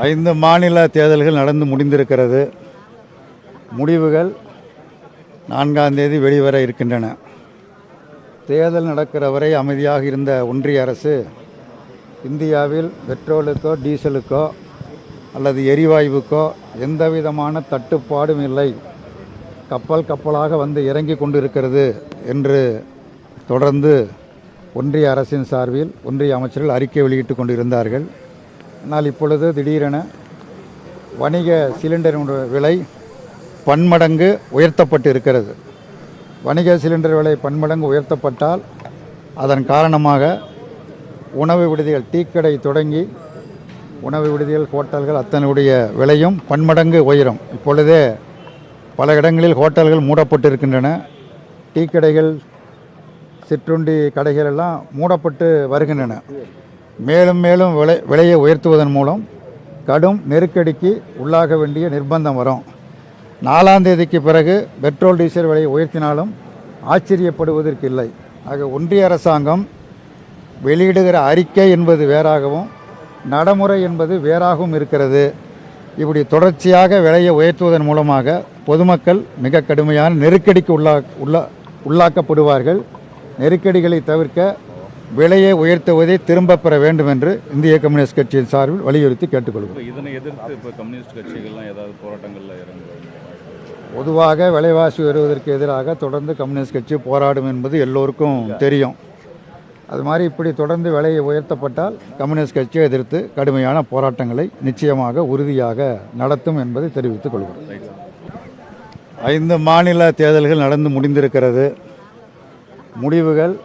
5 மாநில தேர்தல்கள் நடந்து முடிந்திருக்கிறது. முடிவுகள் 4ஆம் தேதி வெளிவர இருக்கின்றன. தேர்தல் நடக்கிற வரை அமைதியாக இருந்த ஒன்றிய அரசு இந்தியாவில் பெட்ரோலுக்கோ டீசலுக்கோ அல்லது எரிவாயுவுக்கோ எந்தவிதமான தட்டுப்பாடும் இல்லை, கப்பலாக வந்து இறங்கி கொண்டிருக்கிறது என்று தொடர்ந்து ஒன்றிய அரசின் சார்பில் ஒன்றிய அமைச்சர்கள் அறிக்கை வெளியிட்டு கொண்டிருந்தார்கள். ஆனால் இப்பொழுது திடீரென வணிக சிலிண்டரின் விலை பன்மடங்கு உயர்த்தப்பட்டு இருக்கிறது. வணிக சிலிண்டர் விலை பன்மடங்கு உயர்த்தப்பட்டால் அதன் காரணமாக உணவு விடுதிகள், டீக்கடை தொடங்கி உணவு விடுதிகள், ஹோட்டல்கள் அத்தனையுடைய விலையும் பன்மடங்கு உயரும். இப்பொழுதே பல இடங்களில் ஹோட்டல்கள் மூடப்பட்டு இருக்கின்றன. டீக்கடைகள், சிற்றுண்டி கடைகள் எல்லாம் மூடப்பட்டு வருகின்றன. மேலும் மேலும் விலையை உயர்த்துவதன் மூலம் கடும் நெருக்கடிக்கு உள்ளாக வேண்டிய நிர்பந்தம் வரும். 4ஆம் தேதிக்கு பிறகு பெட்ரோல் டீசல் விலையை உயர்த்தினாலும் ஆச்சரியப்படுவதற்கு இல்லை. ஆக ஒன்றிய அரசாங்கம் வெளியிடுகிற அறிக்கை என்பது வேறாகவும் நடைமுறை என்பது வேறாகவும் இருக்கிறது. இப்படி தொடர்ச்சியாக விலையை உயர்த்துவதன் மூலமாக பொதுமக்கள் மிக கடுமையான நெருக்கடிக்கு உள்ளாக்கப்படுவார்கள். நெருக்கடிகளை தவிர்க்க விலையை உயர்த்துவதை திரும்ப பெற வேண்டும் என்று இந்திய கம்யூனிஸ்ட் கட்சியின் சார்பில் வலியுறுத்தி கேட்டுக்கொள்கிறோம். இதனை எதிர்த்து இப்போ கம்யூனிஸ்ட் கட்சிகள்லாம் ஏதாவது போராட்டங்களில் இறங்குவாங்க? பொதுவாக விலைவாசி உயர்வதற்கு எதிராக தொடர்ந்து கம்யூனிஸ்ட் கட்சி போராடும் என்பது எல்லோருக்கும் தெரியும். அது மாதிரி இப்படி தொடர்ந்து விலையை உயர்த்தப்பட்டால் கம்யூனிஸ்ட் கட்சியை எதிர்த்து கடுமையான போராட்டங்களை நிச்சயமாக உறுதியாக நடத்தும் என்பதை தெரிவித்துக் கொள்கிறோம். 5 மாநில தேர்தல்கள் நடந்து முடிந்திருக்கிறது. முடிவுகள்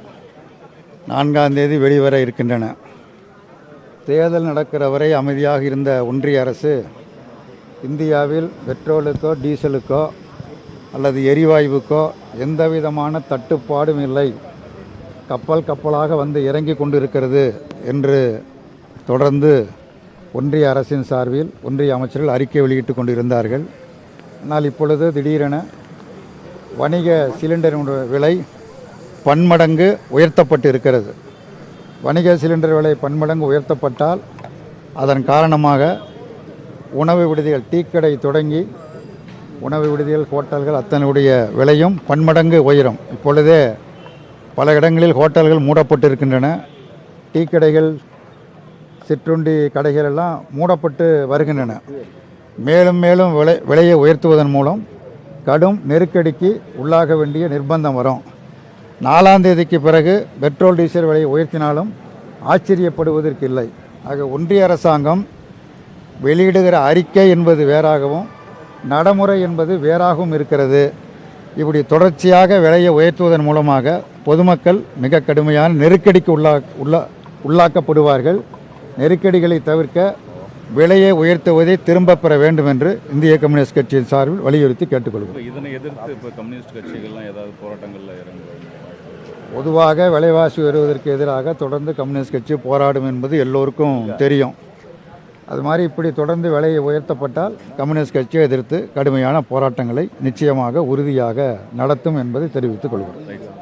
4ஆம் தேதி வெளிவர இருக்கின்றன. தேர்தல் நடக்கிற வரை அமைதியாக இருந்த ஒன்றிய அரசு இந்தியாவில் பெட்ரோலுக்கோ டீசலுக்கோ அல்லது எரிவாயுவுக்கோ எந்தவிதமான தட்டுப்பாடும் இல்லை, கப்பலாக வந்து இறங்கி கொண்டிருக்கிறது என்று தொடர்ந்து ஒன்றிய அரசின் சார்பில் ஒன்றிய அமைச்சர்கள் அறிக்கை வெளியிட்டு கொண்டிருந்தார்கள். ஆனால் இப்பொழுது திடீரென வணிக சிலிண்டரின் விலை பன்மடங்கு உயர்த்தப்பட்டு இருக்கிறது. வணிக சிலிண்டர் விலை பன்மடங்கு உயர்த்தப்பட்டால் அதன் காரணமாக உணவு விடுதிகள், டீக்கடை தொடங்கி உணவு விடுதிகள், ஹோட்டல்கள் அத்தனையுடைய விலையும் பன்மடங்கு உயரும். இப்பொழுதே பல இடங்களில் ஹோட்டல்கள் மூடப்பட்டு இருக்கின்றன. டீக்கடைகள், சிற்றுண்டி கடைகள் எல்லாம் மூடப்பட்டு வருகின்றன. மேலும் மேலும் விலையை உயர்த்துவதன் மூலம் கடும் நெருக்கடிக்கு உள்ளாக வேண்டிய நிர்பந்தம் வரும். 4ஆம் தேதிக்கு பிறகு பெட்ரோல் டீசல் விலையை உயர்த்தினாலும் ஆச்சரியப்படுவதற்கு இல்லை. ஆக ஒன்றிய அரசாங்கம் வெளியிடுகிற அறிக்கை என்பது வேறாகவும் நடைமுறை என்பது வேறாகவும் இருக்கிறது. இப்படி தொடர்ச்சியாக விலையை உயர்த்துவதன் மூலமாக பொதுமக்கள் மிக கடுமையான நெருக்கடிக்கு உள்ளாக்கப்படுவார்கள். நெருக்கடிகளை தவிர்க்க விலையை உயர்த்துவதை திரும்ப பெற வேண்டும் என்று இந்திய கம்யூனிஸ்ட் கட்சியின் சார்பில் வலியுறுத்தி கேட்டுக்கொள்கிறோம். இதனை எதிர்த்து இப்போ கம்யூனிஸ்ட் கட்சிகள்லாம் ஏதாவது போராட்டங்களில் இறங்குவாங்க? பொதுவாக விலைவாசி உயர்வதற்கு எதிராக தொடர்ந்து கம்யூனிஸ்ட் கட்சி போராடும் என்பது எல்லோருக்கும் தெரியும். அது மாதிரி இப்படி தொடர்ந்து விலையை உயர்த்தப்பட்டால் கம்யூனிஸ்ட் கட்சியை எதிர்த்து கடுமையான போராட்டங்களை நிச்சயமாக உறுதியாக நடத்தும் என்பதை தெரிவித்துக் கொள்கிறோம்.